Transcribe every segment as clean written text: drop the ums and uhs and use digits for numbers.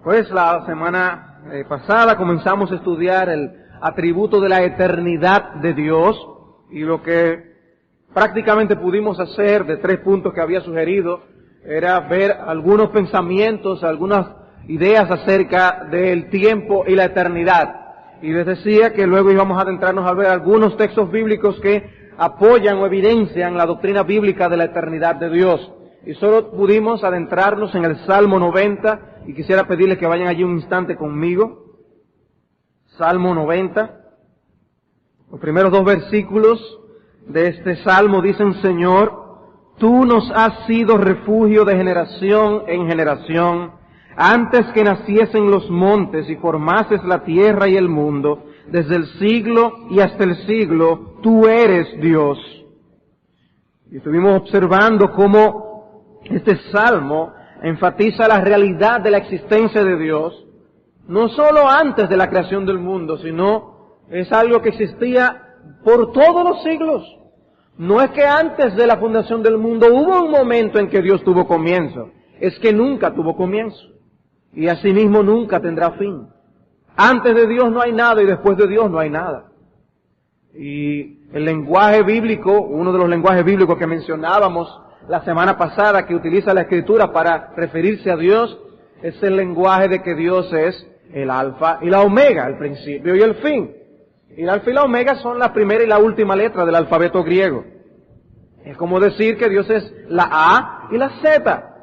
Pues la semana pasada comenzamos a estudiar el atributo de la eternidad de Dios, y lo que prácticamente pudimos hacer de 3 puntos que había sugerido era ver algunos pensamientos, algunas ideas acerca del tiempo y la eternidad. Y les decía que luego íbamos a adentrarnos a ver algunos textos bíblicos que apoyan o evidencian la doctrina bíblica de la eternidad de Dios. Y solo pudimos adentrarnos en el Salmo 90, y quisiera pedirles que vayan allí un instante conmigo. Salmo 90. Los primeros 2 versículos de este Salmo dicen: Señor, Tú nos has sido refugio de generación en generación. Antes que naciesen los montes y formases la tierra y el mundo, desde el siglo y hasta el siglo, Tú eres Dios. Y estuvimos observando cómo este Salmo enfatiza la realidad de la existencia de Dios, no solo antes de la creación del mundo, sino es algo que existía por todos los siglos. No es que antes de la fundación del mundo hubo un momento en que Dios tuvo comienzo, es que nunca tuvo comienzo, y asimismo nunca tendrá fin. Antes de Dios no hay nada y después de Dios no hay nada. Y el lenguaje bíblico, uno de los lenguajes bíblicos que mencionábamos la semana pasada, que utiliza la Escritura para referirse a Dios, es el lenguaje de que Dios es el alfa y la omega, el principio y el fin. Y el alfa y la omega son la primera y la última letra del alfabeto griego. Es como decir que Dios es la A y la Z.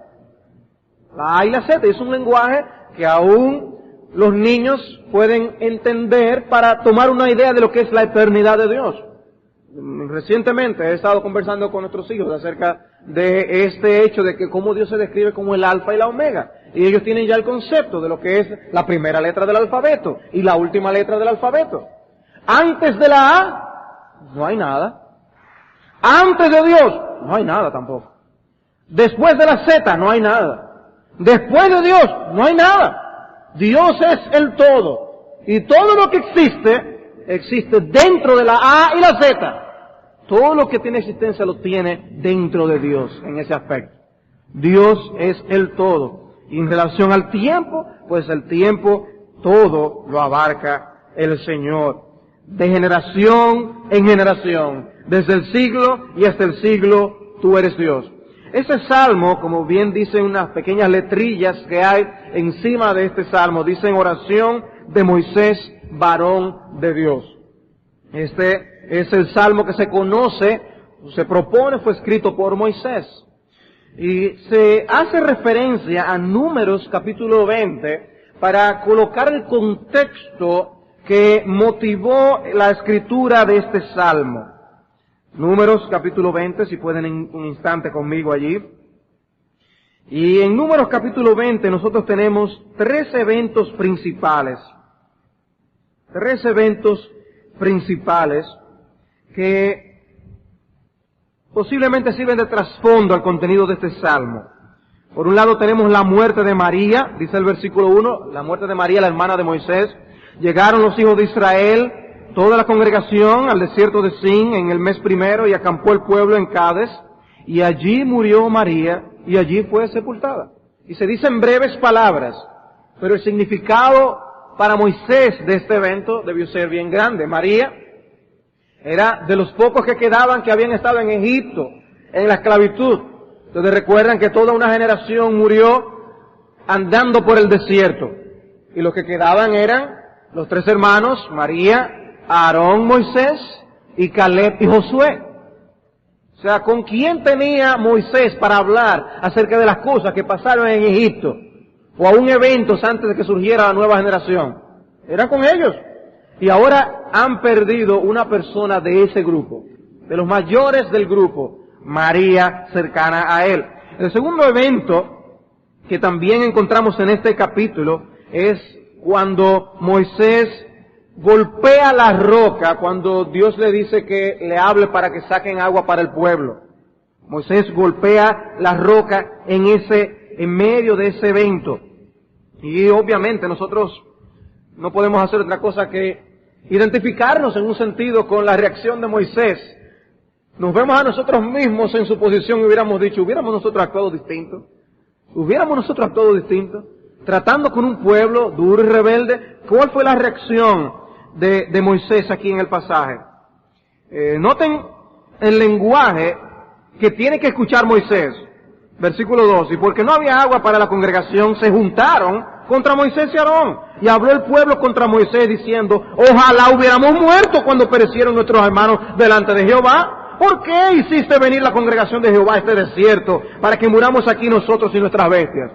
La A y la Z. Es un lenguaje que aún los niños pueden entender para tomar una idea de lo que es la eternidad de Dios. Recientemente he estado conversando con nuestros hijos acerca de este hecho de que cómo Dios se describe como el alfa y la omega. Y ellos tienen ya el concepto de lo que es la primera letra del alfabeto y la última letra del alfabeto. Antes de la A, no hay nada. Antes de Dios, no hay nada tampoco. Después de la Z, no hay nada. Después de Dios, no hay nada. Dios es el todo. Y todo lo que existe dentro de la A y la Z. Todo lo que tiene existencia lo tiene dentro de Dios en ese aspecto. Dios es el todo. Y en relación al tiempo, pues el tiempo todo lo abarca el Señor. De generación en generación, desde el siglo y hasta el siglo, Tú eres Dios. Ese salmo, como bien dicen unas pequeñas letrillas que hay encima de este salmo, dicen oración de Moisés, varón de Dios. Este es el salmo que se conoce, se propone, fue escrito por Moisés. Y se hace referencia a Números capítulo 20 para colocar el contexto que motivó la escritura de este salmo. Números capítulo 20, si pueden un instante conmigo allí. Y en Números capítulo 20 nosotros tenemos 3 eventos principales. 3 eventos principales que posiblemente sirven de trasfondo al contenido de este salmo. Por un lado tenemos la muerte de María, dice el versículo 1, la muerte de María, la hermana de Moisés. Llegaron los hijos de Israel, toda la congregación, al desierto de Sin en el mes primero, y acampó el pueblo en Cades, y allí murió María, y allí fue sepultada. Y se dicen breves palabras, pero el significado para Moisés de este evento debió ser bien grande. María era de los pocos que quedaban que habían estado en Egipto, en la esclavitud. Ustedes recuerdan que toda una generación murió andando por el desierto, y los que quedaban eran los 3 hermanos, María, Aarón, Moisés, y Caleb y Josué. O sea, ¿con quién tenía Moisés para hablar acerca de las cosas que pasaron en Egipto? O aún eventos antes de que surgiera la nueva generación. Era con ellos. Y ahora han perdido una persona de ese grupo, de los mayores del grupo, María, cercana a él. El segundo evento que también encontramos en este capítulo es cuando Moisés golpea la roca, cuando Dios le dice que le hable para que saquen agua para el pueblo. Moisés golpea la roca en medio de ese evento. Y obviamente nosotros no podemos hacer otra cosa que identificarnos en un sentido con la reacción de Moisés. Nos vemos a nosotros mismos en su posición y hubiéramos dicho, ¿hubiéramos nosotros actuado distinto? tratando con un pueblo duro y rebelde. ¿Cuál fue la reacción de Moisés aquí en el pasaje? Noten el lenguaje que tiene que escuchar Moisés. Versículo 2, y porque no había agua para la congregación, se juntaron contra Moisés y Aarón. Y habló el pueblo contra Moisés diciendo, ojalá hubiéramos muerto cuando perecieron nuestros hermanos delante de Jehová. ¿Por qué hiciste venir la congregación de Jehová a este desierto para que muramos aquí nosotros y nuestras bestias?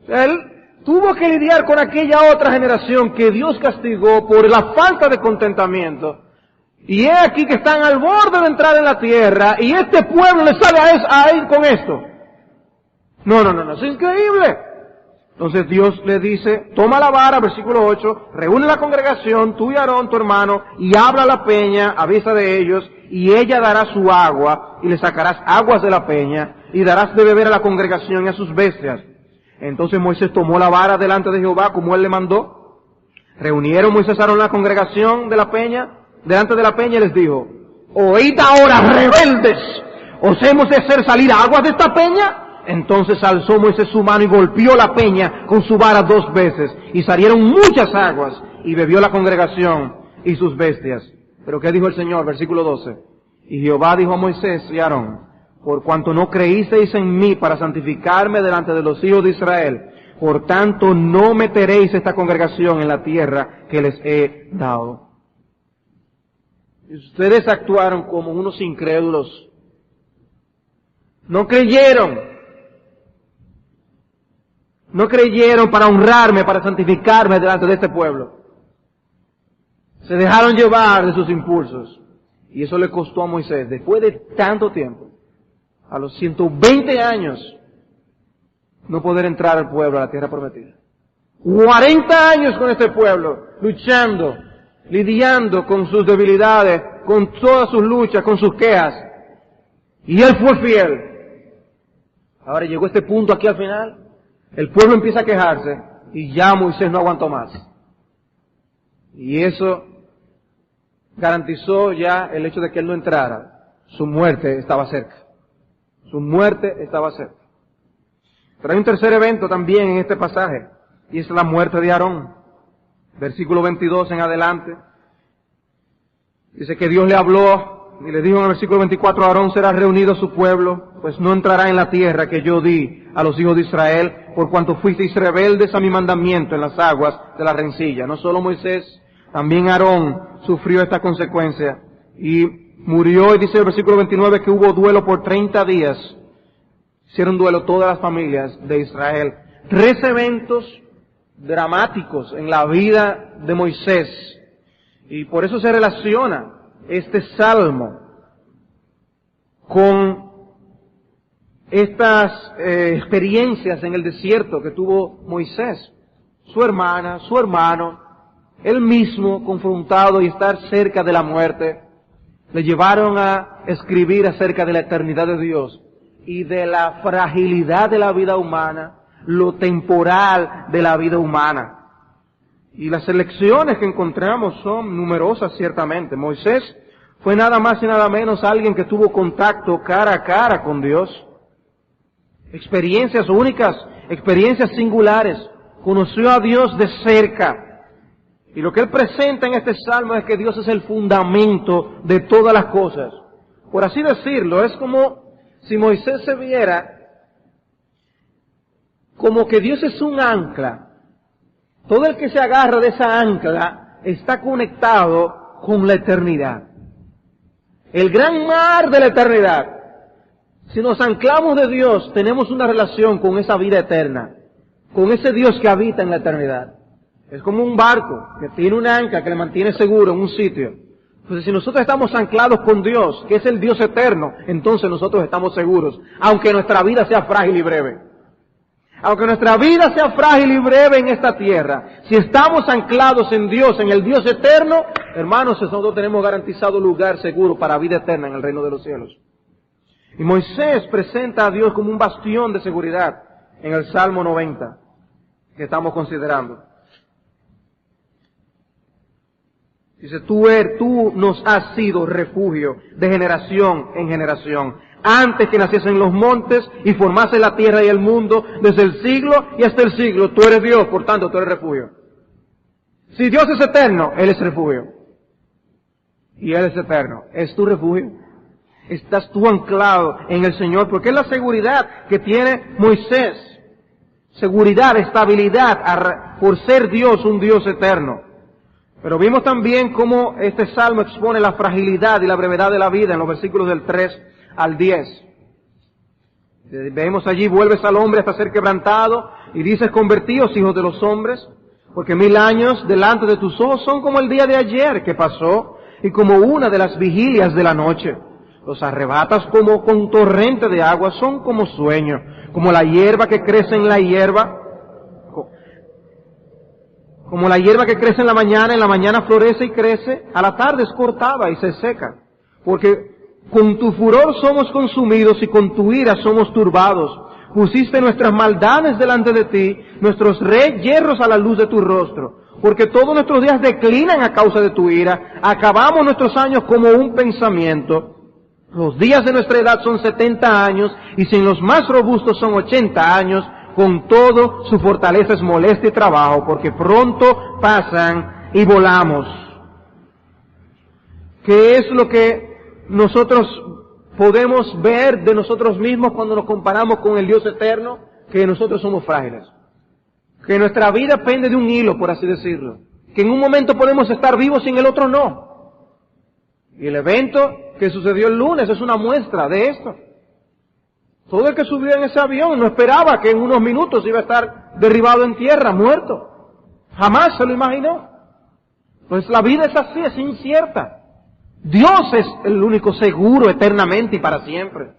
Él tuvo que lidiar con aquella otra generación que Dios castigó por la falta de contentamiento. Y es aquí que están al borde de entrar en la tierra y este pueblo le sale a ir con esto. No, es increíble. Entonces Dios le dice, toma la vara, versículo 8, reúne la congregación, tú y Aarón, tu hermano, y habla a la peña, avisa de ellos, y ella dará su agua, y le sacarás aguas de la peña, y darás de beber a la congregación y a sus bestias. Entonces Moisés tomó la vara delante de Jehová, como él le mandó. Reunieron Moisés y Aarón la congregación de la peña, delante de la peña, y les dijo, oíd ahora, rebeldes, ¿os hemos de hacer salir aguas de esta peña? Entonces alzó Moisés su mano y golpeó la peña con su vara 2 veces, y salieron muchas aguas, y bebió la congregación y sus bestias. Pero ¿qué dijo el Señor? Versículo 12. Y Jehová dijo a Moisés y a Aarón, por cuanto no creísteis en mí para santificarme delante de los hijos de Israel, por tanto no meteréis esta congregación en la tierra que les he dado. Ustedes actuaron como unos incrédulos. No creyeron. No creyeron para honrarme, para santificarme delante de este pueblo. Se dejaron llevar de sus impulsos. Y eso le costó a Moisés, después de tanto tiempo, a los 120 años, no poder entrar al pueblo a la tierra prometida. 40 años con este pueblo, luchando, lidiando con sus debilidades, con todas sus luchas, con sus quejas. Y él fue fiel. Ahora llegó este punto aquí al final. El pueblo empieza a quejarse y ya Moisés no aguantó más. Y eso garantizó ya el hecho de que él no entrara. Su muerte estaba cerca. Su muerte estaba cerca. Pero hay un tercer evento también en este pasaje, y es la muerte de Aarón. Versículo 22 en adelante. Dice que Dios le habló y le dijo en el versículo 24, Aarón será reunido a su pueblo, pues no entrará en la tierra que yo di a los hijos de Israel, por cuanto fuisteis rebeldes a mi mandamiento en las aguas de la rencilla. No solo Moisés, también Aarón sufrió esta consecuencia y murió, y dice el versículo 29 que hubo duelo por 30 días. Hicieron duelo todas las familias de Israel. 3 eventos dramáticos en la vida de Moisés. Y por eso se relaciona este salmo con estas experiencias en el desierto que tuvo Moisés, su hermana, su hermano, él mismo confrontado y estar cerca de la muerte, le llevaron a escribir acerca de la eternidad de Dios y de la fragilidad de la vida humana, lo temporal de la vida humana. Y las lecciones que encontramos son numerosas ciertamente. Moisés fue nada más y nada menos alguien que tuvo contacto cara a cara con Dios. Experiencias únicas, experiencias singulares. Conoció a Dios de cerca. Y lo que él presenta en este salmo es que Dios es el fundamento de todas las cosas. Por así decirlo, es como si Moisés se viera como que Dios es un ancla. Todo el que se agarra de esa ancla está conectado con la eternidad. El gran mar de la eternidad. Si nos anclamos de Dios, tenemos una relación con esa vida eterna, con ese Dios que habita en la eternidad. Es como un barco que tiene un ancla que le mantiene seguro en un sitio. Entonces, si nosotros estamos anclados con Dios, que es el Dios eterno, entonces nosotros estamos seguros, aunque nuestra vida sea frágil y breve. Aunque nuestra vida sea frágil y breve en esta tierra, si estamos anclados en Dios, en el Dios eterno, hermanos, nosotros tenemos garantizado lugar seguro para vida eterna en el reino de los cielos. Y Moisés presenta a Dios como un bastión de seguridad en el Salmo 90 que estamos considerando. Dice, tú nos has sido refugio de generación en generación. Antes que naciesen los montes y formase la tierra y el mundo, desde el siglo y hasta el siglo, tú eres Dios, por tanto tú eres refugio. Si Dios es eterno, Él es refugio. Y Él es eterno. ¿Es tu refugio? ¿Estás tú anclado en el Señor? Porque es la seguridad que tiene Moisés. Seguridad, estabilidad, por ser Dios, un Dios eterno. Pero vimos también cómo este salmo expone la fragilidad y la brevedad de la vida en los versículos del 3 al 10. Vemos allí, vuelves al hombre hasta ser quebrantado y dices, convertíos, hijos de los hombres, porque 1000 años delante de tus ojos son como el día de ayer que pasó y como una de las vigilias de la noche. Los arrebatas como con torrente de agua, son como sueño, como la hierba que crece en la hierba, como la hierba que crece en la mañana florece y crece, a la tarde es cortada y se seca. Porque con tu furor somos consumidos y con tu ira somos turbados. Pusiste nuestras maldades delante de ti, nuestros yerros a la luz de tu rostro. Porque todos nuestros días declinan a causa de tu ira, acabamos nuestros años como un pensamiento. Los días de nuestra edad son 70 años, y si en los más robustos son 80 años, con todo su fortaleza es molestia y trabajo, porque pronto pasan y volamos. ¿Qué es lo que nosotros podemos ver de nosotros mismos cuando nos comparamos con el Dios eterno? Que nosotros somos frágiles. Que nuestra vida pende de un hilo, por así decirlo. Que en un momento podemos estar vivos y en el otro no. Y el evento que sucedió el lunes es una muestra de esto. Todo el que subió en ese avión no esperaba que en unos minutos iba a estar derribado en tierra, muerto. Jamás se lo imaginó. Pues la vida es así, es incierta. Dios es el único seguro eternamente y para siempre.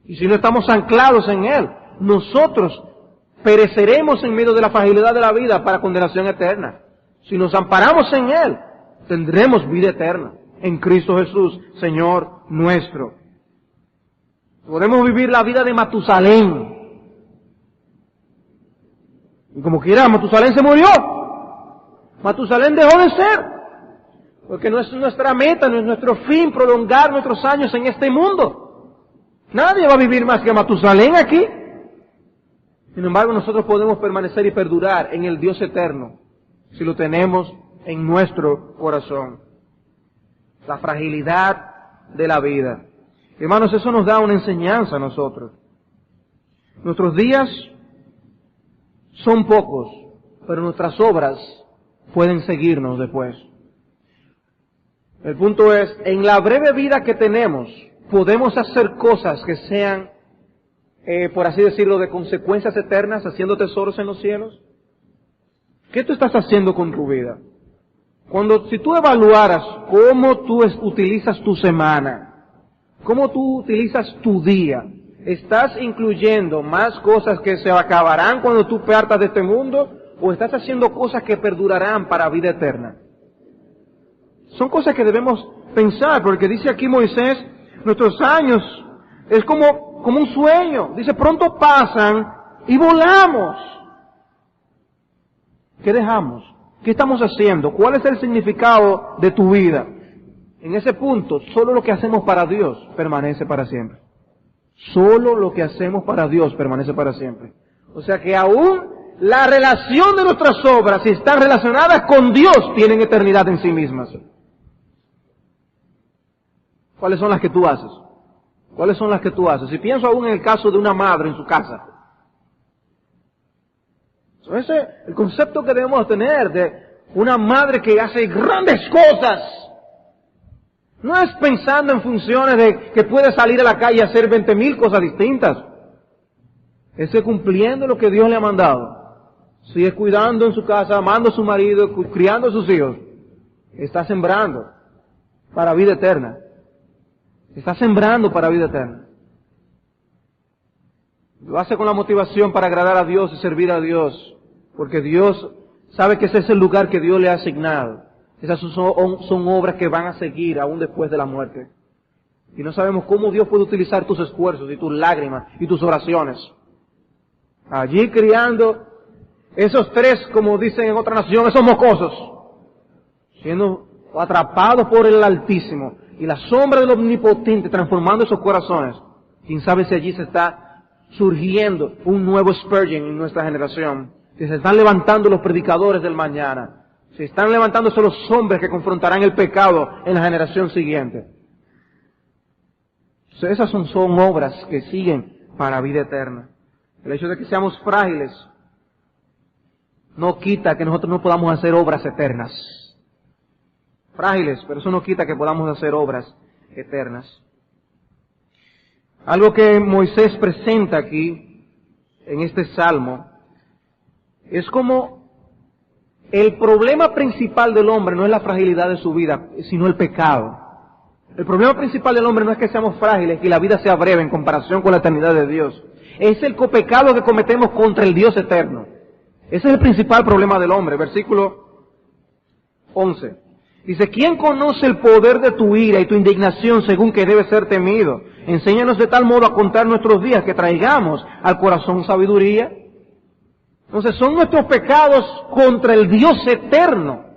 Y si no estamos anclados en Él, nosotros pereceremos en medio de la fragilidad de la vida para condenación eterna. Si nos amparamos en Él, tendremos vida eterna en Cristo Jesús, Señor nuestro. Podemos vivir la vida de Matusalén. Y como quiera, Matusalén se murió. Matusalén dejó de ser. Porque no es nuestra meta, no es nuestro fin prolongar nuestros años en este mundo. Nadie va a vivir más que Matusalén aquí. Sin embargo, nosotros podemos permanecer y perdurar en el Dios eterno si lo tenemos en nuestro corazón. La fragilidad de la vida. Hermanos, eso nos da una enseñanza a nosotros. Nuestros días son pocos, pero nuestras obras pueden seguirnos después. El punto es, en la breve vida que tenemos, podemos hacer cosas que sean, por así decirlo, de consecuencias eternas, haciendo tesoros en los cielos. ¿Qué tú estás haciendo con tu vida? Si tú evaluaras cómo tú utilizas tu semana, cómo tú utilizas tu día, ¿estás incluyendo más cosas que se acabarán cuando tú partas de este mundo? ¿O estás haciendo cosas que perdurarán para vida eterna? Son cosas que debemos pensar, porque dice aquí Moisés, nuestros años es como un sueño. Dice, pronto pasan y volamos. ¿Qué dejamos? ¿Qué estamos haciendo? ¿Cuál es el significado de tu vida? En ese punto, solo lo que hacemos para Dios permanece para siempre. Solo lo que hacemos para Dios permanece para siempre. O sea que aún la relación de nuestras obras, si están relacionadas con Dios, tienen eternidad en sí mismas. ¿Cuáles son las que tú haces? ¿Cuáles son las que tú haces? Si pienso aún en el caso de una madre en su casa. Ese el concepto que debemos tener de una madre que hace grandes cosas. No es pensando en funciones de que puede salir a la calle y hacer 20,000 cosas distintas. Es cumpliendo lo que Dios le ha mandado. Si es cuidando en su casa, amando a su marido, criando a sus hijos, está sembrando para vida eterna. Está sembrando para vida eterna. Lo hace con la motivación para agradar a Dios y servir a Dios. Porque Dios sabe que ese es el lugar que Dios le ha asignado. Esas son obras que van a seguir aún después de la muerte. Y no sabemos cómo Dios puede utilizar tus esfuerzos y tus lágrimas y tus oraciones. Allí criando esos 3, como dicen en otra nación, esos mocosos. Siendo o atrapados por el Altísimo y la sombra del Omnipotente transformando esos corazones, quién sabe si allí se está surgiendo un nuevo Spurgeon en nuestra generación, si se están levantando los predicadores del mañana, si están levantándose los hombres que confrontarán el pecado en la generación siguiente. Esas son obras que siguen para vida eterna. El hecho de que seamos frágiles no quita que nosotros no podamos hacer obras eternas. Frágiles, pero eso no quita que podamos hacer obras eternas. Algo que Moisés presenta aquí, en este salmo, es como el problema principal del hombre no es la fragilidad de su vida, sino el pecado. El problema principal del hombre no es que seamos frágiles, que la vida sea breve en comparación con la eternidad de Dios. Es el pecado que cometemos contra el Dios eterno. Ese es el principal problema del hombre. Versículo 11. Dice, ¿quién conoce el poder de tu ira y tu indignación según que debe ser temido? Enséñanos de tal modo a contar nuestros días que traigamos al corazón sabiduría. Entonces son nuestros pecados contra el Dios eterno,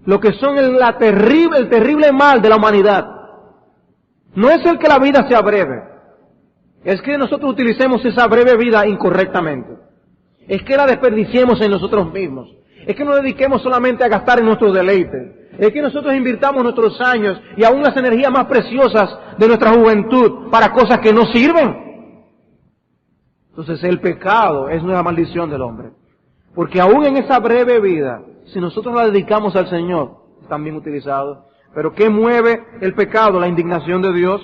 lo que son el terrible mal de la humanidad. No es el que la vida sea breve, es que nosotros utilicemos esa breve vida incorrectamente, es que la desperdiciemos en nosotros mismos, es que nos dediquemos solamente a gastar en nuestros deleites, es que nosotros invirtamos nuestros años y aún las energías más preciosas de nuestra juventud para cosas que no sirven. Entonces el pecado es una maldición del hombre, porque aún en esa breve vida, si nosotros la dedicamos al Señor, están bien utilizados. Pero ¿qué mueve el pecado? La indignación de Dios.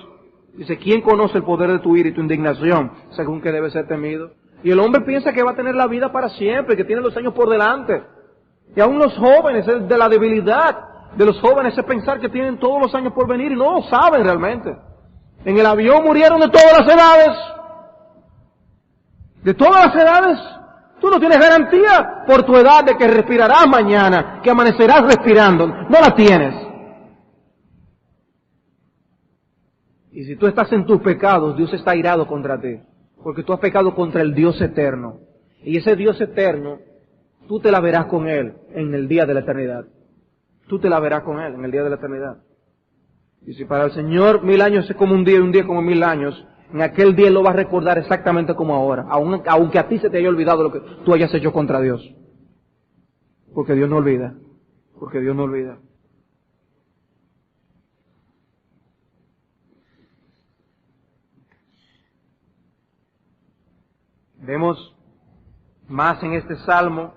Dice, ¿quién conoce el poder de tu ira y tu indignación según que debe ser temido? Y el hombre piensa que va a tener la vida para siempre, que tiene los años por delante. Y aún los jóvenes, es de la debilidad de los jóvenes es pensar que tienen todos los años por venir y no lo saben realmente. En el avión murieron de todas las edades. De todas las edades. Tú no tienes garantía por tu edad de que respirarás mañana, que amanecerás respirando. No la tienes. Y si tú estás en tus pecados, Dios está airado contra ti. Porque tú has pecado contra el Dios eterno. Y ese Dios eterno, tú te la verás con Él en el día de la eternidad. Tú te la verás con Él en el día de la eternidad. Y si para el Señor 1000 años es como un día como 1000 años, en aquel día Él lo va a recordar exactamente como ahora, aunque a ti se te haya olvidado lo que tú hayas hecho contra Dios. Porque Dios no olvida. Porque Dios no olvida. Vemos más en este salmo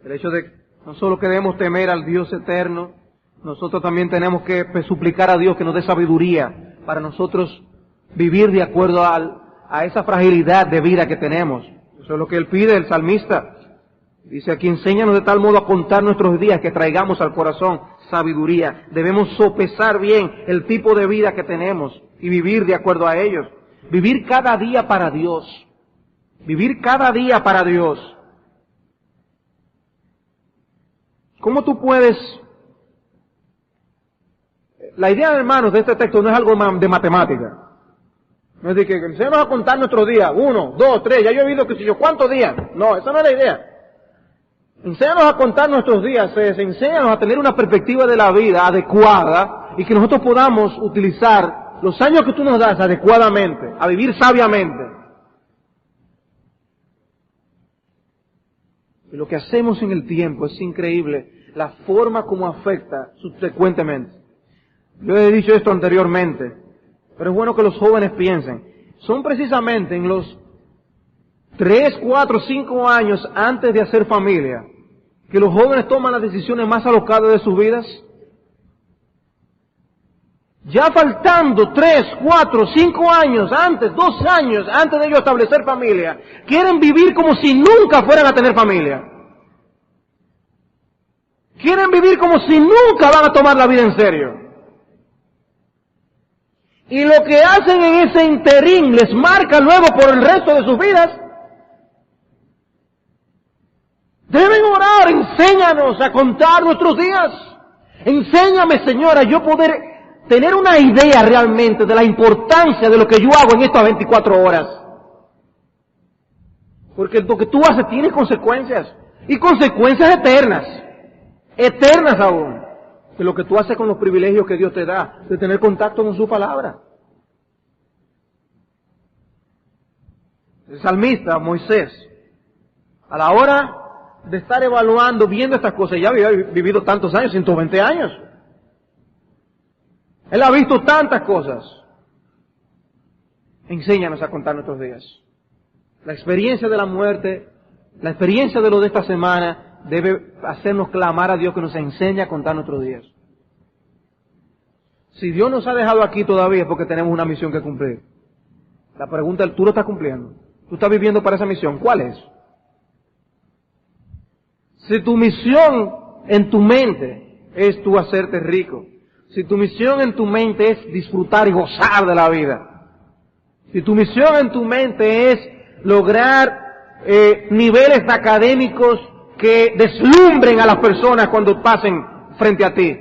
el hecho de que no solo que debemos temer al Dios eterno, nosotros también tenemos que suplicar a Dios que nos dé sabiduría para nosotros vivir de acuerdo a esa fragilidad de vida que tenemos. Eso es lo que Él pide, el salmista. Dice aquí, enséñanos de tal modo a contar nuestros días que traigamos al corazón sabiduría. Debemos sopesar bien el tipo de vida que tenemos y vivir de acuerdo a ellos. Vivir cada día para Dios. Vivir cada día para Dios. ¿Cómo tú puedes? La idea, hermanos, de este texto no es algo de matemática. No es de que enséñanos a contar nuestros días. 1, 2, 3, ya yo he visto que si yo, ¿cuántos días? No, esa no es la idea. Enséñanos a contar nuestros días, enséñanos a tener una perspectiva de la vida adecuada y que nosotros podamos utilizar los años que tú nos das adecuadamente, a vivir sabiamente. Y lo que hacemos en el tiempo es increíble, la forma como afecta subsecuentemente. Yo he dicho esto anteriormente, pero es bueno que los jóvenes piensen. Son precisamente en los 3, 4, 5 años antes de hacer familia que los jóvenes toman las decisiones más alocadas de sus vidas. Ya faltando 3, 4, 5 años antes, 2 años antes de ellos establecer familia, quieren vivir como si nunca fueran a tener familia. Quieren vivir como si nunca van a tomar la vida en serio. Y lo que hacen en ese interín les marca luego por el resto de sus vidas. Deben orar, enséñanos a contar nuestros días. Enséñame, Señor, a yo poder tener una idea realmente de la importancia de lo que yo hago en estas 24 horas. Porque lo que tú haces tiene consecuencias. Y consecuencias eternas. Eternas aún. de lo que tú haces con los privilegios que Dios te da, de tener contacto con su palabra. El salmista, Moisés, a la hora de estar evaluando, viendo estas cosas, ya había vivido tantos años, 120 años. Él ha visto tantas cosas. Enséñanos a contar nuestros días. La experiencia de la muerte, la experiencia de lo de esta semana, debe hacernos clamar a Dios que nos enseñe a contar nuestros días. Si Dios nos ha dejado aquí todavía es porque tenemos una misión que cumplir. La pregunta es, ¿tú lo estás cumpliendo? ¿Tú estás viviendo para esa misión? ¿Cuál es? Si tu misión en tu mente es tú hacerte rico, si tu misión en tu mente es disfrutar y gozar de la vida, si tu misión en tu mente es lograr niveles académicos que deslumbren a las personas cuando pasen frente a ti,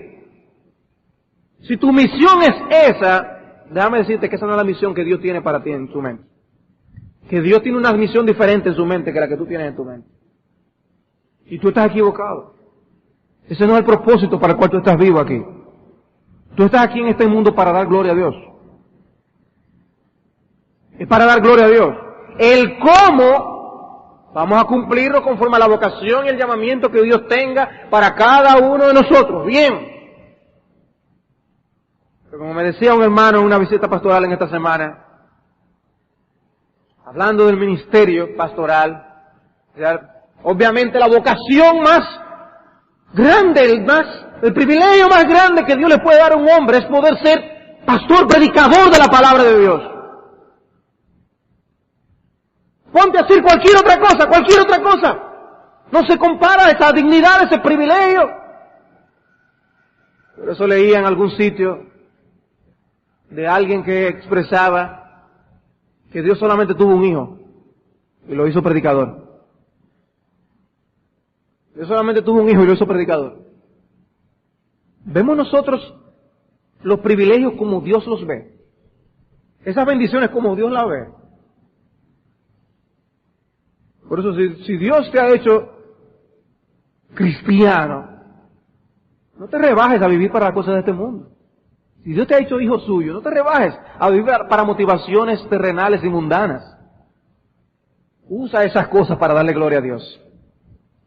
si tu misión es esa, déjame decirte que esa no es la misión que Dios tiene para ti en tu mente. Que Dios tiene una misión diferente en su mente que la que tú tienes en tu mente. Y tú estás equivocado. Ese no es el propósito para el cual tú estás vivo aquí. Tú estás aquí en este mundo para dar gloria a Dios. Es para dar gloria a Dios. El cómo vamos a cumplirlo conforme a la vocación y el llamamiento que Dios tenga para cada uno de nosotros. Bien. Pero como me decía un hermano en una visita pastoral en esta semana, hablando del ministerio pastoral, obviamente la vocación más grande, el privilegio más grande que Dios le puede dar a un hombre es poder ser pastor, predicador de la palabra de Dios. Ponte a decir cualquier otra cosa. No se compara a esa dignidad, a ese privilegio. Por eso leía en algún sitio de alguien que expresaba que Dios solamente tuvo un hijo y lo hizo predicador. Dios solamente tuvo un hijo y lo hizo predicador. Vemos nosotros los privilegios como Dios los ve. Esas bendiciones como Dios las ve. Por eso si Dios te ha hecho cristiano, no te rebajes a vivir para las cosas de este mundo. Si Dios te ha hecho hijo suyo, no te rebajes a vivir para motivaciones terrenales y mundanas. Usa esas cosas para darle gloria a Dios.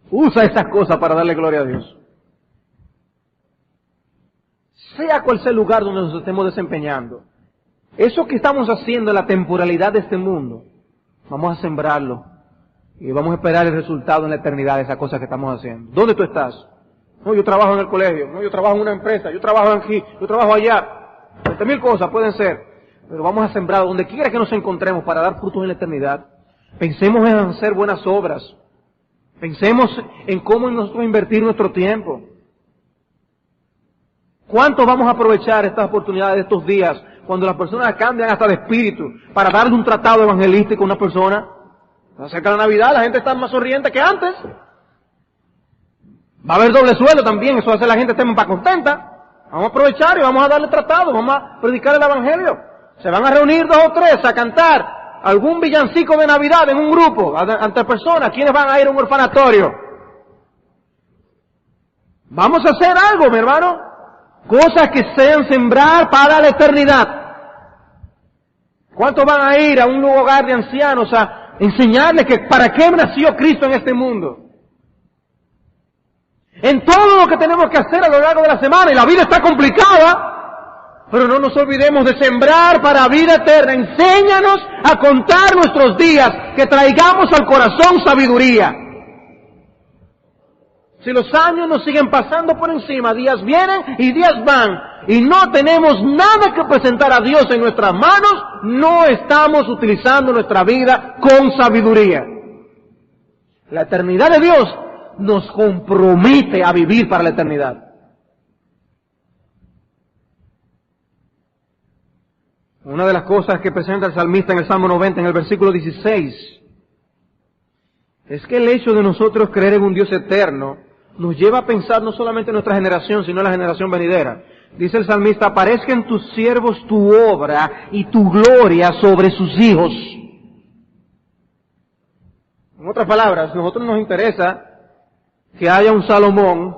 Usa esas cosas para darle gloria a Dios. Sea cual sea el lugar donde nos estemos desempeñando, eso que estamos haciendo en la temporalidad de este mundo, vamos a sembrarlo y vamos a esperar el resultado en la eternidad de esas cosas que estamos haciendo. ¿Dónde tú estás? No, yo trabajo en el colegio, no, yo trabajo en una empresa, yo trabajo aquí, yo trabajo allá. 20,000 cosas pueden ser, pero vamos a sembrar donde quiera que nos encontremos para dar frutos en la eternidad. Pensemos en hacer buenas obras. Pensemos en cómo nosotros invertir nuestro tiempo. ¿Cuánto vamos a aprovechar estas oportunidades de estos días cuando las personas cambian hasta de espíritu para darle un tratado evangelístico a una persona? Acerca de la Navidad la gente está más sonriente que antes. Va a haber doble sueldo también, eso hace la gente esté más contenta. Vamos a aprovechar y vamos a darle tratado, vamos a predicar el evangelio. Se van a reunir 2 o 3 a cantar algún villancico de Navidad en un grupo, ante personas. ¿Quiénes van a ir a un orfanatorio? Vamos a hacer algo, mi hermano. Cosas que sean sembrar para la eternidad. ¿Cuántos van a ir a un hogar de ancianos a enseñarles que para qué nació Cristo en este mundo? En todo lo que tenemos que hacer a lo largo de la semana, y la vida está complicada, pero no nos olvidemos de sembrar para vida eterna. Enséñanos a contar nuestros días, que traigamos al corazón sabiduría. Si los años nos siguen pasando por encima, días vienen y días van, y no tenemos nada que presentar a Dios en nuestras manos, no estamos utilizando nuestra vida con sabiduría. La eternidad de Dios nos compromete a vivir para la eternidad. Una de las cosas que presenta el salmista en el Salmo 90, en el versículo 16, es que el hecho de nosotros creer en un Dios eterno nos lleva a pensar no solamente en nuestra generación, sino en la generación venidera. Dice el salmista: aparezca en tus siervos tu obra y tu gloria sobre sus hijos. En otras palabras, a nosotros nos interesa que haya un Salomón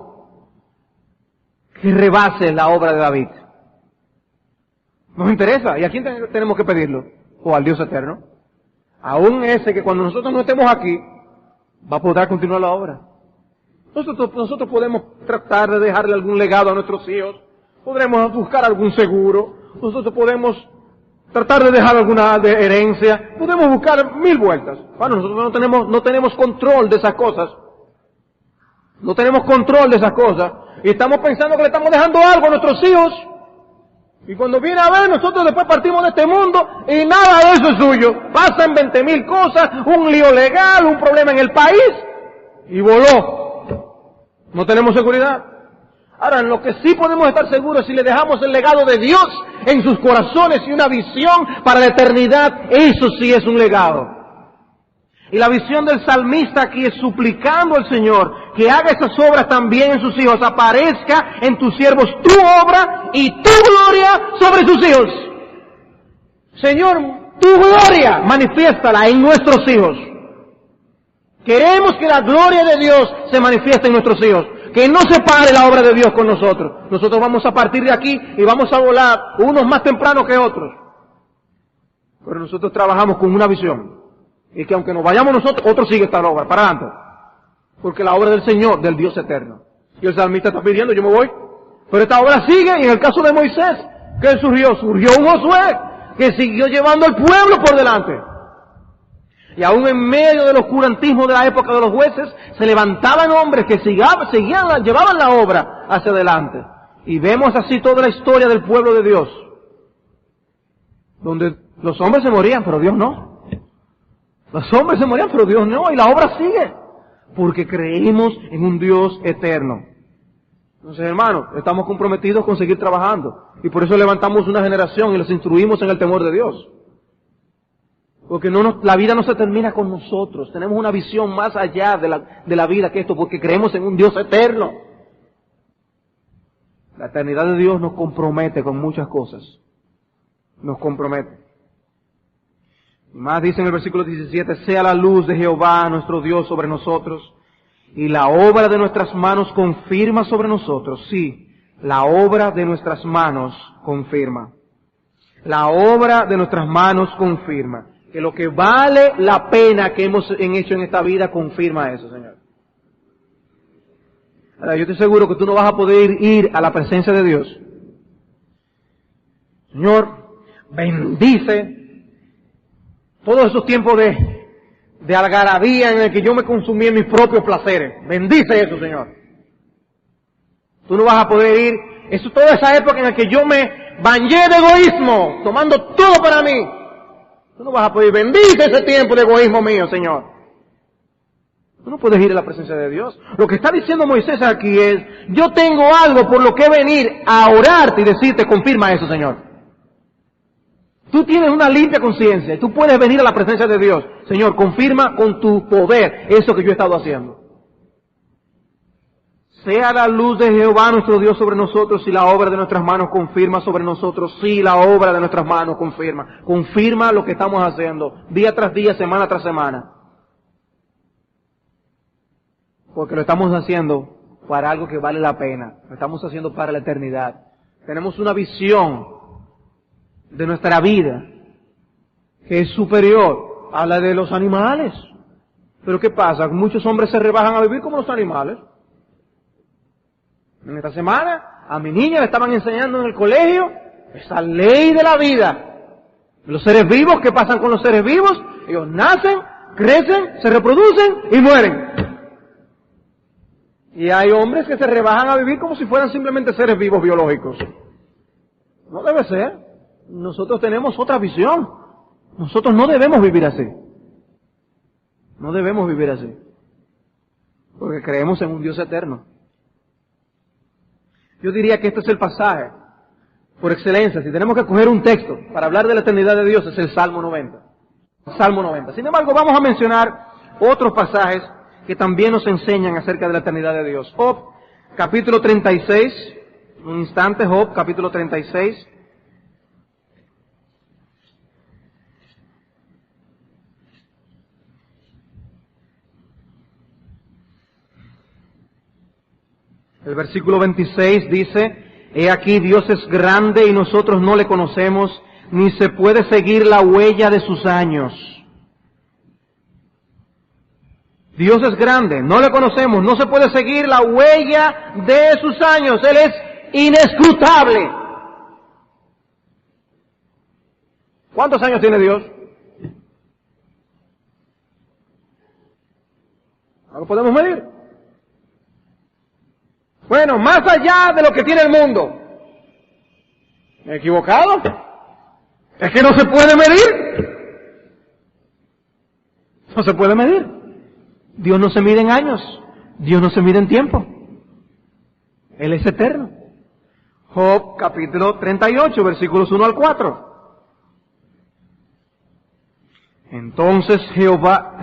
que rebase la obra de David. Nos interesa. ¿Y a quién tenemos que pedirlo? O al Dios eterno. Aún ese que cuando nosotros no estemos aquí, va a poder continuar la obra. Nosotros podemos tratar de dejarle algún legado a nuestros hijos. Podremos buscar algún seguro. Nosotros podemos tratar de dejar alguna herencia. Podemos buscar 1000 vueltas. Bueno, nosotros no tenemos control de esas cosas. No tenemos control de esas cosas. Y estamos pensando que le estamos dejando algo a nuestros hijos. Y cuando viene a ver, nosotros después partimos de este mundo y nada de eso es suyo. Pasan 20.000 cosas, un lío legal, un problema en el país y voló. No tenemos seguridad. Ahora, en lo que sí podemos estar seguros, si le dejamos el legado de Dios en sus corazones y una visión para la eternidad, eso sí es un legado. Y la visión del salmista aquí es suplicando al Señor que haga esas obras también en sus hijos, aparezca en tus siervos tu obra y tu gloria sobre sus hijos. Señor, tu gloria, manifiéstala en nuestros hijos. Queremos que la gloria de Dios se manifieste en nuestros hijos. Que no se pare la obra de Dios con nosotros. Nosotros vamos a partir de aquí y vamos a volar, unos más temprano que otros. Pero nosotros trabajamos con una visión. Y que aunque nos vayamos nosotros, otros siguen esta obra, para adelante. Porque la obra del Señor, del Dios eterno. Y el salmista está pidiendo, yo me voy. Pero esta obra sigue, y en el caso de Moisés, ¿qué surgió? Surgió un Josué, que siguió llevando al pueblo por delante. Y aún en medio del oscurantismo de la época de los jueces, se levantaban hombres que llevaban la obra hacia adelante. Y vemos así toda la historia del pueblo de Dios. Donde los hombres se morían, pero Dios no. Los hombres se morían, pero Dios no. Y la obra sigue. Porque creemos en un Dios eterno. Entonces, hermanos, estamos comprometidos con seguir trabajando. Y por eso levantamos una generación y los instruimos en el temor de Dios. Porque la vida no se termina con nosotros. Tenemos una visión más allá de la vida que esto, porque creemos en un Dios eterno. La eternidad de Dios nos compromete con muchas cosas. Nos compromete. Y más dice en el versículo 17, sea la luz de Jehová nuestro Dios sobre nosotros, y la obra de nuestras manos confirma sobre nosotros. Sí, la obra de nuestras manos confirma. La obra de nuestras manos confirma. Que lo que vale la pena que hemos hecho en esta vida confirma eso, Señor. Ahora, yo estoy seguro que tú no vas a poder ir a la presencia de Dios. Señor, bendice todos esos tiempos de algarabía en el que yo me consumí en mis propios placeres. Bendice eso, Señor. Tú no vas a poder ir. Eso, toda esa época en la que yo me bañé de egoísmo, tomando todo para mí. Tú no vas a poder. Bendice ese tiempo de egoísmo mío, Señor. Tú no puedes ir a la presencia de Dios. Lo que está diciendo Moisés aquí es, yo tengo algo por lo que venir a orarte y decirte, confirma eso, Señor. Tú tienes una limpia conciencia y tú puedes venir a la presencia de Dios. Señor, confirma con tu poder eso que yo he estado haciendo. Sea la luz de Jehová nuestro Dios sobre nosotros y la obra de nuestras manos confirma sobre nosotros. Sí, la obra de nuestras manos confirma. Confirma lo que estamos haciendo, día tras día, semana tras semana. Porque lo estamos haciendo para algo que vale la pena. Lo estamos haciendo para la eternidad. Tenemos una visión de nuestra vida que es superior a la de los animales. Pero ¿qué pasa? Muchos hombres se rebajan a vivir como los animales. En esta semana a mi niña le estaban enseñando en el colegio esa ley de la vida. Los seres vivos, ¿qué pasan con los seres vivos? Ellos nacen, crecen, se reproducen y mueren. Y hay hombres que se rebajan a vivir como si fueran simplemente seres vivos biológicos. No debe ser. Nosotros tenemos otra visión. Nosotros no debemos vivir así. No debemos vivir así. Porque creemos en un Dios eterno. Yo diría que este es el pasaje por excelencia. Si tenemos que coger un texto para hablar de la eternidad de Dios, es el Salmo 90. Salmo 90. Sin embargo, vamos a mencionar otros pasajes que también nos enseñan acerca de la eternidad de Dios. Job, capítulo 36. Un instante, Job, capítulo 36. El versículo 26 dice, he aquí Dios es grande y nosotros no le conocemos, ni se puede seguir la huella de sus años. Dios es grande, no le conocemos, no se puede seguir la huella de sus años. Él es inescrutable. ¿Cuántos años tiene Dios? ¿No lo podemos medir? Bueno, más allá de lo que tiene el mundo. ¿Me he equivocado? Es que no se puede medir. No se puede medir. Dios no se mide en años. Dios no se mide en tiempo. Él es eterno. Job capítulo 38, versículos 1 al 4. Entonces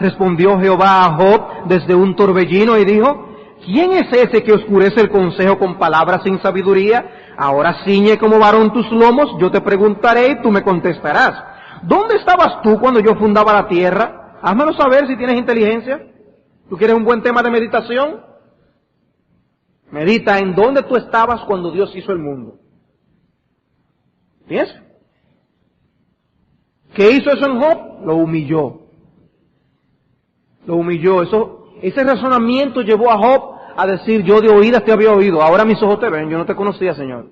respondió Jehová a Job desde un torbellino y dijo, ¿quién es ese que oscurece el consejo con palabras sin sabiduría? Ahora ciñe como varón tus lomos, yo te preguntaré y tú me contestarás. ¿Dónde estabas tú cuando yo fundaba la tierra? Házmelo saber si tienes inteligencia. ¿Tú quieres un buen tema de meditación? Medita en dónde tú estabas cuando Dios hizo el mundo. ¿Piensa? ¿Qué hizo eso en Job? Lo humilló. Lo humilló. Ese razonamiento llevó a Job a decir, yo de oídas te había oído, ahora mis ojos te ven, yo no te conocía, Señor.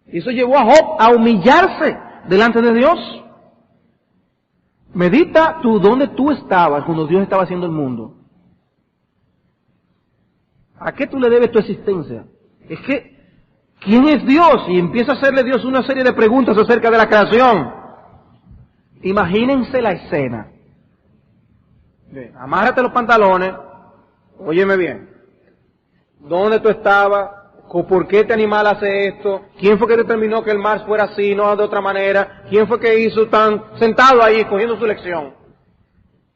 Y eso llevó a Job a humillarse delante de Dios. Medita tú dónde tú estabas cuando Dios estaba haciendo el mundo. ¿A qué tú le debes tu existencia? Es que, ¿quién es Dios? Y empieza a hacerle Dios una serie de preguntas acerca de la creación. Imagínense la escena. Amárrate los pantalones. Óyeme bien. ¿Dónde tú estabas? ¿Por qué este animal hace esto? ¿Quién fue que determinó que el mar fuera así, no de otra manera? ¿Quién fue que hizo tan sentado ahí, cogiendo su lección?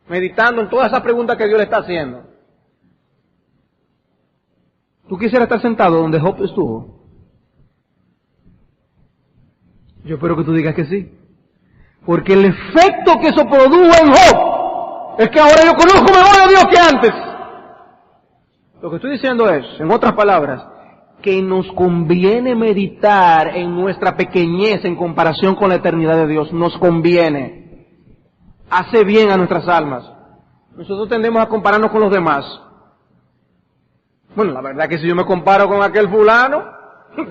Meditando en todas esas preguntas que Dios le está haciendo. ¿Tú quisieras estar sentado donde Job estuvo? Yo espero que tú digas que sí. Porque el efecto que eso produjo en Job es que ahora yo conozco mejor a Dios que antes. Lo que estoy diciendo es, en otras palabras, que nos conviene meditar en nuestra pequeñez en comparación con la eternidad de Dios. Nos conviene. Hace bien a nuestras almas. Nosotros tendemos a compararnos con los demás. Bueno, la verdad es que si yo me comparo con aquel fulano,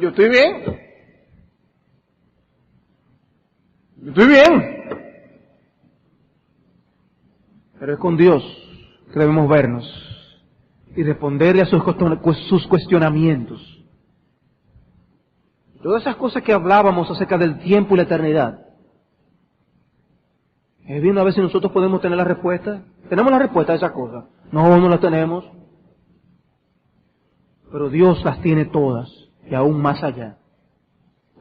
yo estoy bien. Yo estoy bien. Pero es con Dios que debemos vernos y responderle a sus cuestionamientos. Todas esas cosas que hablábamos acerca del tiempo y la eternidad. Es bien a ver si nosotros podemos tener la respuesta. ¿Tenemos la respuesta a esas cosas? No las tenemos. Pero Dios las tiene todas y aún más allá.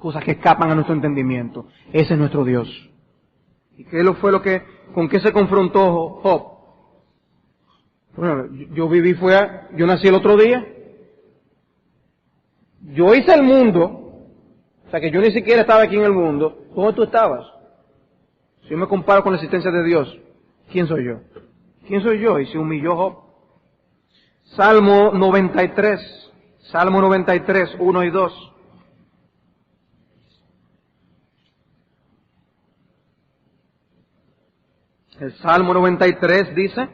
Cosas que escapan a nuestro entendimiento. Ese es nuestro Dios. ¿Y qué fue con qué se confrontó Job? Bueno, yo nací el otro día. Yo hice el mundo, o sea que yo ni siquiera estaba aquí en el mundo. ¿Dónde tú estabas? Si yo me comparo con la existencia de Dios, ¿quién soy yo? ¿Quién soy yo? Y se humilló Job. Salmo 93, 1 y 2. El Salmo 93 dice,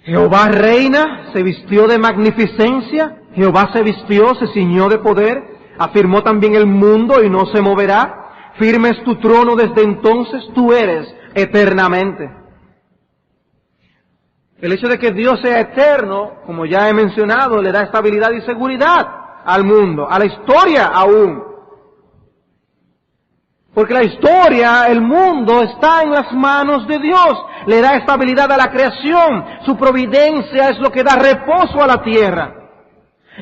Jehová reina, se vistió de magnificencia, Jehová se vistió, se ciñó de poder, afirmó también el mundo y no se moverá, firme es tu trono desde entonces, tú eres eternamente. El hecho de que Dios sea eterno, como ya he mencionado, le da estabilidad y seguridad al mundo, a la historia aún. Porque la historia, el mundo, está en las manos de Dios. Le da estabilidad a la creación. Su providencia es lo que da reposo a la tierra.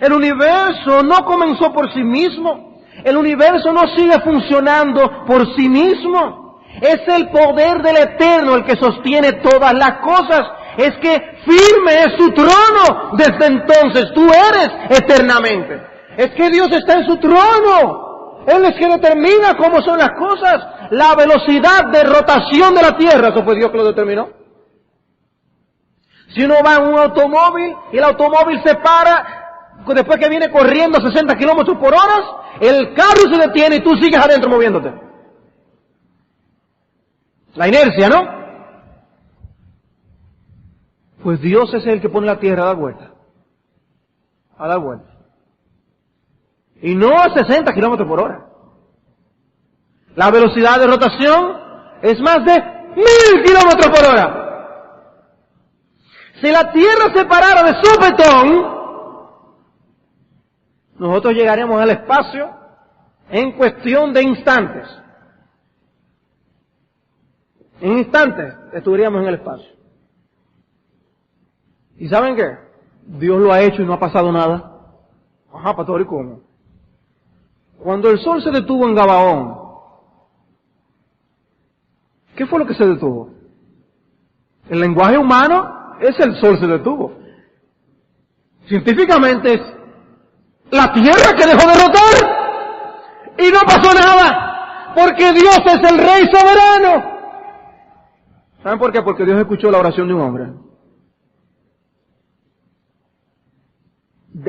El universo no comenzó por sí mismo. El universo no sigue funcionando por sí mismo. Es el poder del Eterno el que sostiene todas las cosas. Es que firme es su trono desde entonces. Tú eres eternamente. Es que Dios está en su trono. Él es quien determina cómo son las cosas. La velocidad de rotación de la tierra, eso fue Dios que lo determinó. Si uno va en un automóvil y el automóvil se para, después que viene corriendo a 60 kilómetros por hora, el carro se detiene y tú sigues adentro moviéndote. La inercia, ¿no? Pues Dios es el que pone la tierra a dar vuelta. A dar vuelta. Y no a 60 kilómetros por hora. La velocidad de rotación es más de 1000 kilómetros por hora. Si la tierra se parara de sopetón, nosotros llegaríamos al espacio en cuestión de instantes. En instantes estuviéramos en el espacio. ¿Y saben qué? Dios lo ha hecho y no ha pasado nada. Ajá, pastor, ¿y cómo? Cuando el sol se detuvo en Gabaón, ¿qué fue lo que se detuvo? El lenguaje humano es el sol se detuvo. Científicamente es la tierra que dejó de rotar y no pasó nada, porque Dios es el Rey soberano. ¿Saben por qué? Porque Dios escuchó la oración de un hombre.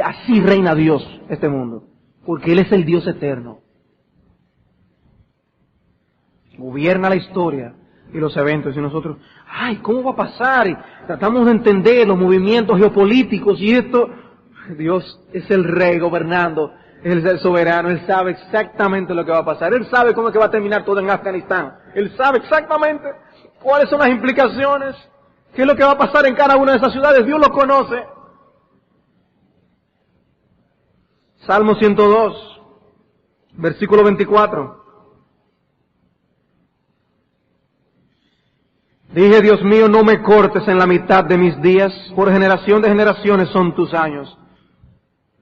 Así reina Dios este mundo, porque Él es el Dios eterno. Gobierna la historia y los eventos, y nosotros, ay, ¿cómo va a pasar? Y tratamos de entender los movimientos geopolíticos y esto. Dios es el Rey gobernando, Él es el soberano, Él sabe exactamente lo que va a pasar. Él sabe cómo es que va a terminar todo en Afganistán. Él sabe exactamente cuáles son las implicaciones, qué es lo que va a pasar en cada una de esas ciudades. Dios lo conoce. Salmo 102, versículo 24. Dije, Dios mío, no me cortes en la mitad de mis días, por generación de generaciones son tus años.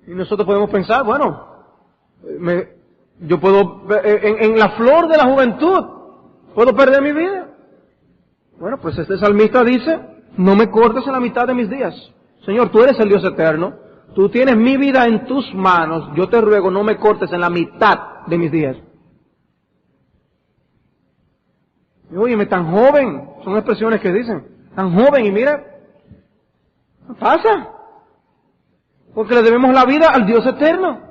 Y nosotros podemos pensar, bueno, yo puedo, en la flor de la juventud, puedo perder mi vida. Bueno, pues este salmista dice, no me cortes en la mitad de mis días. Señor, tú eres el Dios eterno, tú tienes mi vida en tus manos, yo te ruego, no me cortes en la mitad de mis días. Y óyeme, tan joven, son expresiones que dicen, tan joven, y mira, pasa. Porque le debemos la vida al Dios eterno.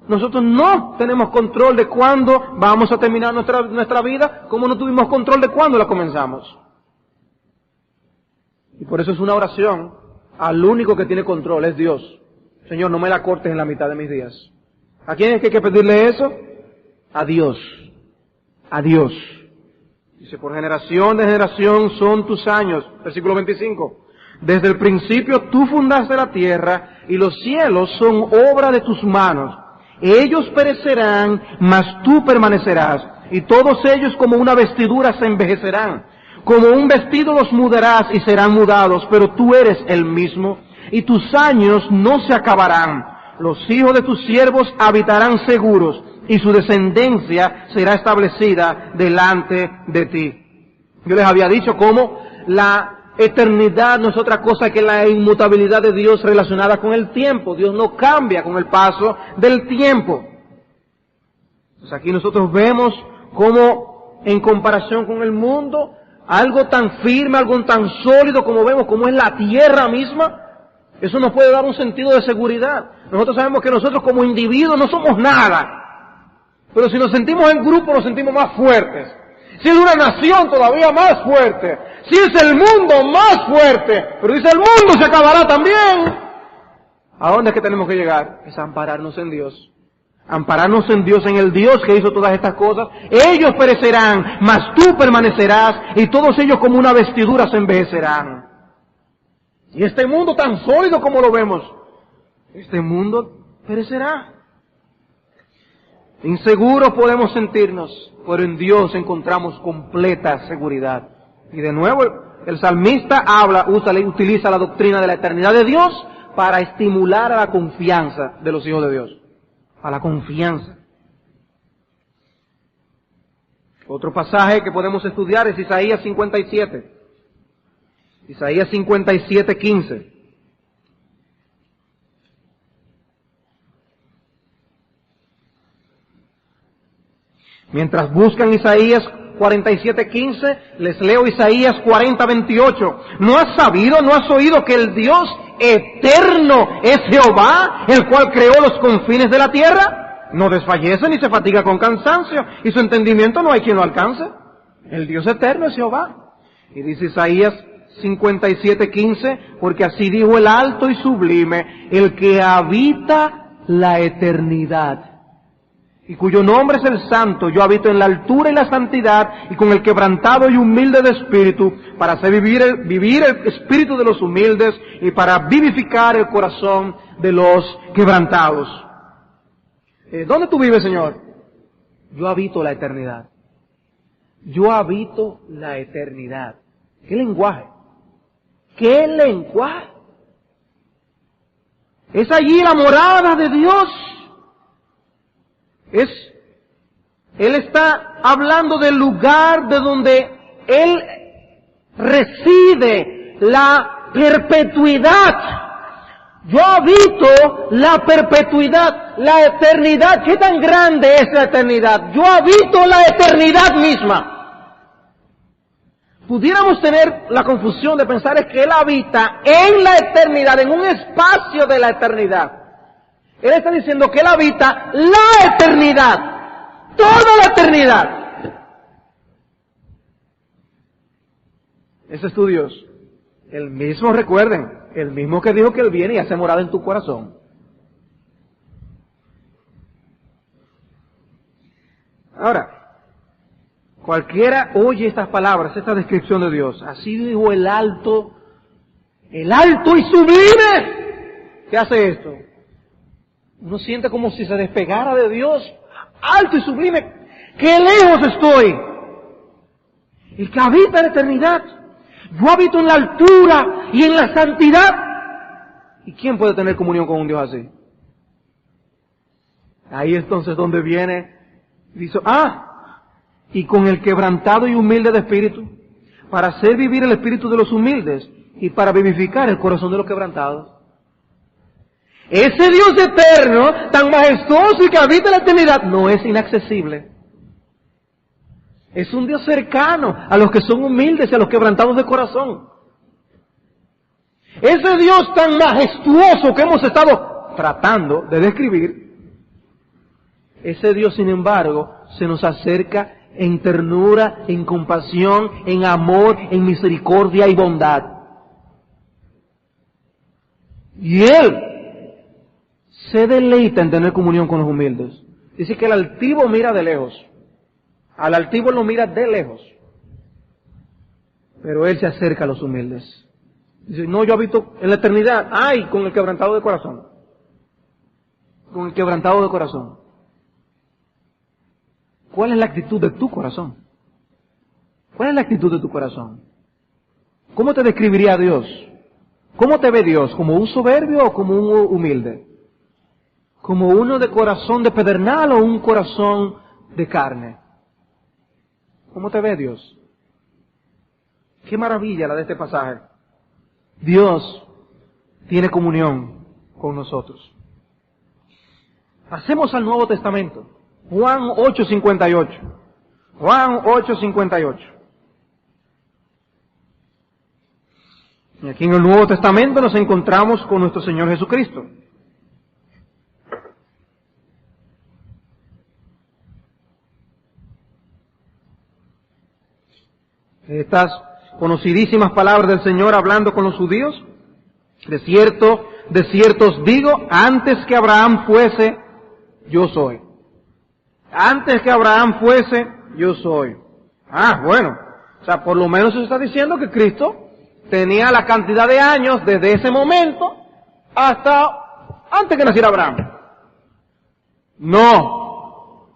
Nosotros no tenemos control de cuándo vamos a terminar nuestra vida, como no tuvimos control de cuándo la comenzamos. Y por eso es una oración al único que tiene control, es Dios. Señor, no me la cortes en la mitad de mis días. ¿A quién es que hay que pedirle eso? A Dios. A Dios. Dice, por generación de generación son tus años. Versículo 25. Desde el principio tú fundaste la tierra y los cielos son obra de tus manos. Ellos perecerán, mas tú permanecerás. Y todos ellos como una vestidura se envejecerán. Como un vestido los mudarás y serán mudados, pero tú eres el mismo. Y tus años no se acabarán. Los hijos de tus siervos habitarán seguros y su descendencia será establecida delante de ti. Yo les había dicho cómo la eternidad no es otra cosa que la inmutabilidad de Dios relacionada con el tiempo. Dios no cambia con el paso del tiempo. Pues aquí nosotros vemos cómo en comparación con el mundo, algo tan firme, algo tan sólido como vemos, como es la tierra misma, eso nos puede dar un sentido de seguridad. Nosotros sabemos que nosotros como individuos no somos nada. Pero si nos sentimos en grupo, nos sentimos más fuertes. Si es una nación, todavía más fuerte. Si es el mundo, más fuerte. Pero dice, el mundo se acabará también. ¿A dónde es que tenemos que llegar? Es ampararnos en Dios. Ampararnos en Dios, en el Dios que hizo todas estas cosas. Ellos perecerán, mas tú permanecerás, y todos ellos como una vestidura se envejecerán. Y este mundo tan sólido como lo vemos, este mundo perecerá. Inseguros podemos sentirnos, pero en Dios encontramos completa seguridad. Y de nuevo, el salmista utiliza la doctrina de la eternidad de Dios para estimular a la confianza de los hijos de Dios. A la confianza. Otro pasaje que podemos estudiar es Isaías 57. Isaías 57, 15. Mientras buscan Isaías 47:15, les leo Isaías 40:28. ¿No has sabido, no has oído que el Dios eterno es Jehová, el cual creó los confines de la tierra? No desfallece ni se fatiga con cansancio, y su entendimiento no hay quien lo alcance. El Dios eterno es Jehová. Y dice Isaías 57:15, porque así dijo el alto y sublime, el que habita la eternidad, y cuyo nombre es el Santo. Yo habito en la altura y la santidad, y con el quebrantado y humilde de espíritu, para hacer vivir el espíritu de los humildes, y para vivificar el corazón de los quebrantados. ¿Dónde tú vives, Señor? Yo habito la eternidad. Yo habito la eternidad. ¿Qué lenguaje? ¿Qué lenguaje? Es allí la morada de Dios. Él está hablando del lugar de donde Él reside, la perpetuidad. Yo habito la perpetuidad, la eternidad. ¿Qué tan grande es la eternidad? Yo habito la eternidad misma. Pudiéramos tener la confusión de pensar es que Él habita en la eternidad, en un espacio de la eternidad. Él está diciendo que Él habita la eternidad, toda la eternidad. Ese es tu Dios. El mismo, recuerden, el mismo que dijo que Él viene y hace morada en tu corazón. Ahora, cualquiera oye estas palabras, esta descripción de Dios. Así dijo el alto y sublime. ¿Qué hace esto? Uno siente como si se despegara de Dios. Alto y sublime. ¡Qué lejos estoy! El que habita en la eternidad. Yo habito en la altura y en la santidad. ¿Y quién puede tener comunión con un Dios así? Ahí entonces donde viene, dice, y con el quebrantado y humilde de espíritu, para hacer vivir el espíritu de los humildes y para vivificar el corazón de los quebrantados. Ese Dios eterno, tan majestuoso y que habita en la eternidad, no es inaccesible. Es un Dios cercano a los que son humildes y a los quebrantados de corazón. Ese Dios tan majestuoso que hemos estado tratando de describir, ese Dios, sin embargo, se nos acerca en ternura, en compasión, en amor, en misericordia y bondad. Y Él se deleita en tener comunión con los humildes. Dice que el altivo mira de lejos. Al altivo lo mira de lejos. Pero Él se acerca a los humildes. Dice, no, yo habito en la eternidad. ¡Ay! Con el quebrantado de corazón. Con el quebrantado de corazón. ¿Cuál es la actitud de tu corazón? ¿Cuál es la actitud de tu corazón? ¿Cómo te describiría Dios? ¿Cómo te ve Dios? ¿Como un soberbio o como un humilde? ¿Como uno de corazón de pedernal o un corazón de carne? ¿Cómo te ve Dios? Qué maravilla la de este pasaje. Dios tiene comunión con nosotros. Pasemos al Nuevo Testamento. Juan 8:58. Juan 8:58. Y aquí en el Nuevo Testamento nos encontramos con nuestro Señor Jesucristo. Estas conocidísimas palabras del Señor hablando con los judíos. De cierto os digo, antes que Abraham fuese, yo soy. Antes que Abraham fuese, yo soy. Bueno. O sea, por lo menos se está diciendo que Cristo tenía la cantidad de años desde ese momento hasta antes que naciera Abraham. No.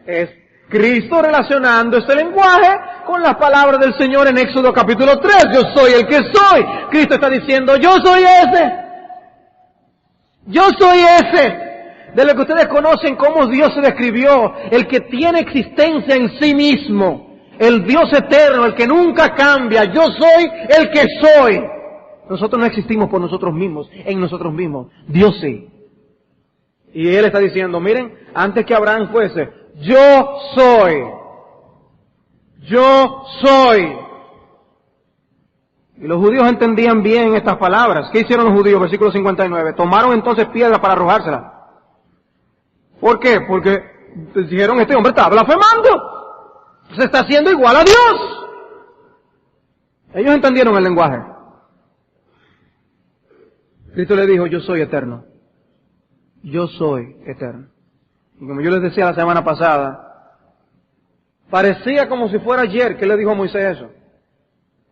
Es Cristo relacionando este lenguaje con las palabras del Señor en Éxodo capítulo 3. Yo soy el que soy. Cristo está diciendo, yo soy ese. Yo soy ese. De lo que ustedes conocen cómo Dios se describió, el que tiene existencia en sí mismo, el Dios eterno, el que nunca cambia, yo soy el que soy. Nosotros no existimos por nosotros mismos, en nosotros mismos, Dios sí. Y Él está diciendo, miren, antes que Abraham fuese, yo soy. Yo soy. Y los judíos entendían bien estas palabras. ¿Qué hicieron los judíos? Versículo 59. Tomaron entonces piedra para arrojársela. ¿Por qué? Porque dijeron, este hombre está blasfemando. Se está haciendo igual a Dios. Ellos entendieron el lenguaje. Cristo le dijo, yo soy eterno. Yo soy eterno. Y como yo les decía la semana pasada, parecía como si fuera ayer que le dijo a Moisés eso.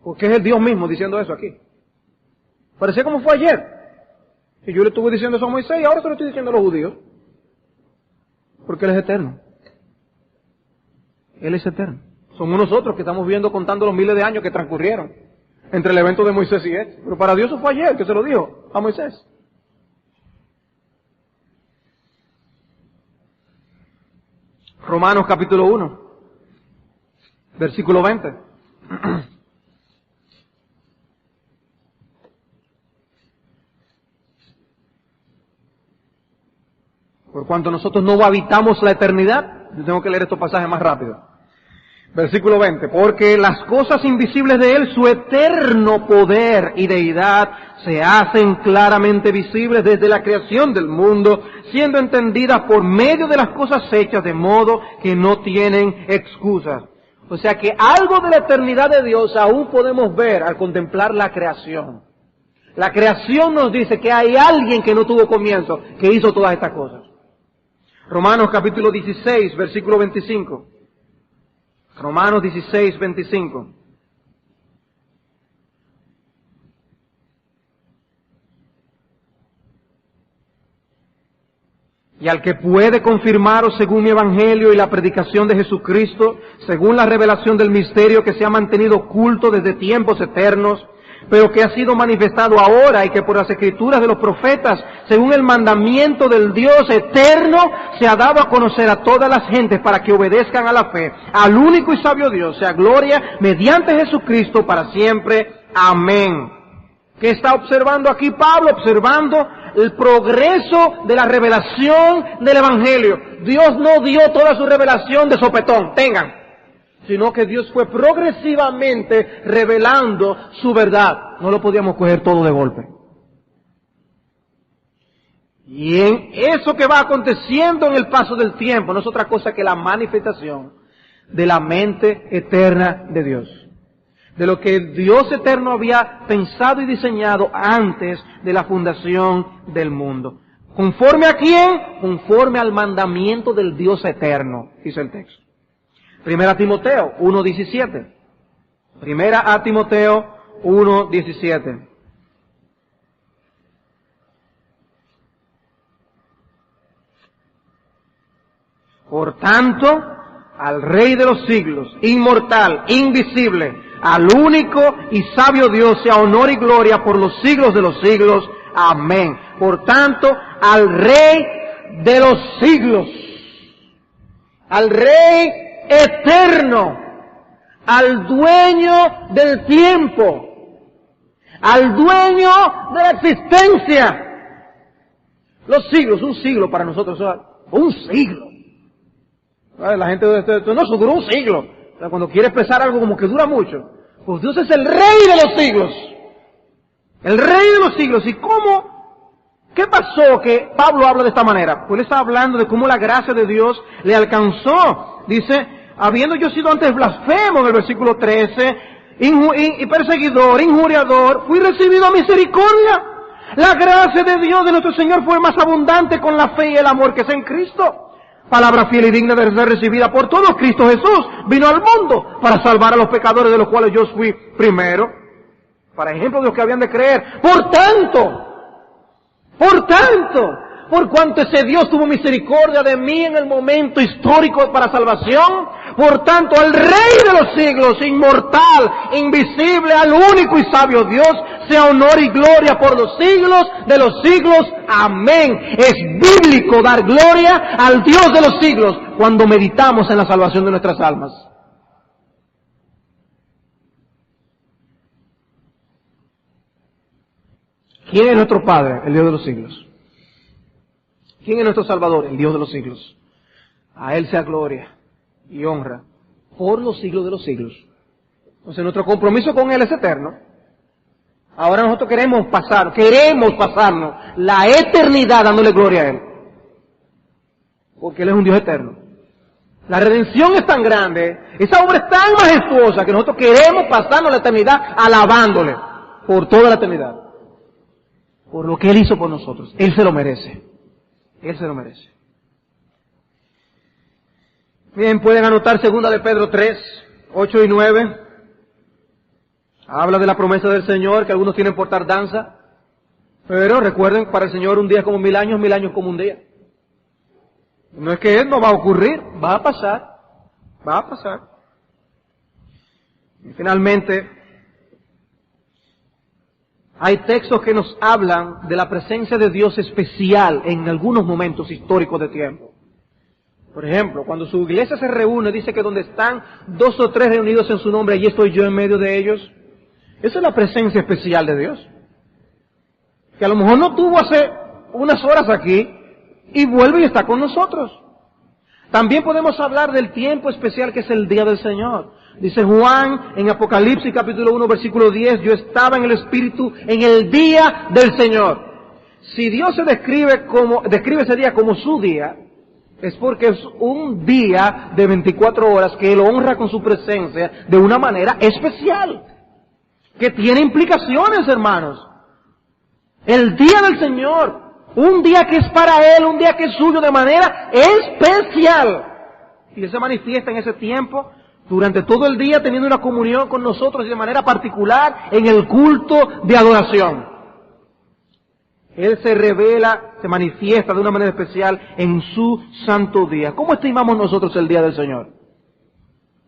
Porque es el Dios mismo diciendo eso aquí. Parecía como fue ayer. Y yo le estuve diciendo eso a Moisés y ahora se lo estoy diciendo a los judíos. Porque Él es eterno. Él es eterno. Somos nosotros que estamos viendo contando los miles de años que transcurrieron entre el evento de Moisés y este. Pero para Dios eso fue ayer que se lo dijo a Moisés. Romanos capítulo 1, versículo 20. Por cuanto nosotros no habitamos la eternidad, yo tengo que leer estos pasajes más rápido. Versículo 20, porque las cosas invisibles de Él, su eterno poder y deidad, se hacen claramente visibles desde la creación del mundo, siendo entendidas por medio de las cosas hechas, de modo que no tienen excusas. O sea que algo de la eternidad de Dios aún podemos ver al contemplar la creación. La creación nos dice que hay alguien que no tuvo comienzo, que hizo todas estas cosas. Romanos capítulo 16, versículo 25. Romanos 16, 25. Y al que puede confirmaros según mi evangelio y la predicación de Jesucristo, según la revelación del misterio que se ha mantenido oculto desde tiempos eternos, pero que ha sido manifestado ahora y que por las escrituras de los profetas, según el mandamiento del Dios eterno, se ha dado a conocer a todas las gentes para que obedezcan a la fe, al único y sabio Dios, sea gloria mediante Jesucristo para siempre. Amén. ¿Qué está observando aquí Pablo? Observando el progreso de la revelación del Evangelio. Dios no dio toda su revelación de sopetón, tengan, sino que Dios fue progresivamente revelando su verdad. No lo podíamos coger todo de golpe. Y en eso que va aconteciendo en el paso del tiempo no es otra cosa que la manifestación de la mente eterna de Dios. De lo que Dios eterno había pensado y diseñado antes de la fundación del mundo. ¿Conforme a quién? Conforme al mandamiento del Dios eterno, dice el texto. Primera Timoteo 1:17. Primera a Timoteo 1:17. Por tanto, al Rey de los siglos, inmortal, invisible, al único y sabio Dios, sea honor y gloria por los siglos de los siglos. Amén. Por tanto, al Rey de los siglos, al Rey eterno, al dueño del tiempo, al dueño de la existencia. Los siglos, un siglo para nosotros, un siglo. La gente no, eso duró un siglo. O sea, cuando quiere expresar algo como que dura mucho. Pues Dios es el Rey de los siglos. El Rey de los siglos. ¿Y cómo? ¿Qué pasó que Pablo habla de esta manera? Pues él está hablando de cómo la gracia de Dios le alcanzó. Dice, habiendo yo sido antes blasfemo, en el versículo 13, y perseguidor, injuriador, fui recibido a misericordia. La gracia de Dios, de nuestro Señor, fue más abundante con la fe y el amor que es en Cristo. Palabra fiel y digna de ser recibida por todos. Cristo Jesús vino al mundo para salvar a los pecadores, de los cuales yo fui primero, para ejemplo de los que habían de creer. Por tanto, por cuanto ese Dios tuvo misericordia de mí en el momento histórico para salvación, por tanto al Rey de los siglos, inmortal, invisible, al único y sabio Dios, sea honor y gloria por los siglos de los siglos. Amén. Es bíblico dar gloria al Dios de los siglos cuando meditamos en la salvación de nuestras almas. ¿Quién es nuestro Padre? El Dios de los siglos. ¿Quién es nuestro Salvador? El Dios de los siglos. A Él sea gloria y honra por los siglos de los siglos. Entonces nuestro compromiso con Él es eterno. Ahora nosotros queremos pasarnos la eternidad dándole gloria a Él. Porque Él es un Dios eterno. La redención es tan grande, esa obra es tan majestuosa que nosotros queremos pasarnos la eternidad alabándole por toda la eternidad. Por lo que Él hizo por nosotros. Él se lo merece. Él se lo merece. Bien, pueden anotar 2 de Pedro 3, 8 y 9. Habla de la promesa del Señor, que algunos tienen por tardanza. Pero recuerden, para el Señor un día es como 1000 años como un día. No es que no va a ocurrir, va a pasar. Va a pasar. Y finalmente, hay textos que nos hablan de la presencia de Dios especial en algunos momentos históricos de tiempo. Por ejemplo, cuando su iglesia se reúne, dice que donde están 2 o 3 reunidos en su nombre, allí estoy yo en medio de ellos. Esa es la presencia especial de Dios. Que a lo mejor no tuvo hace unas horas aquí y vuelve y está con nosotros. También podemos hablar del tiempo especial que es el día del Señor. Dice Juan en Apocalipsis capítulo 1 versículo 10, yo estaba en el Espíritu en el día del Señor. Si Dios se describe ese día como su día, es porque es un día de 24 horas que Él honra con su presencia de una manera especial, que tiene implicaciones, hermanos. El día del Señor, un día que es para Él, un día que es suyo de manera especial. Y Él se manifiesta en ese tiempo, durante todo el día, teniendo una comunión con nosotros y de manera particular en el culto de adoración. Él se revela, se manifiesta de una manera especial en su santo día. ¿Cómo estimamos nosotros el día del Señor?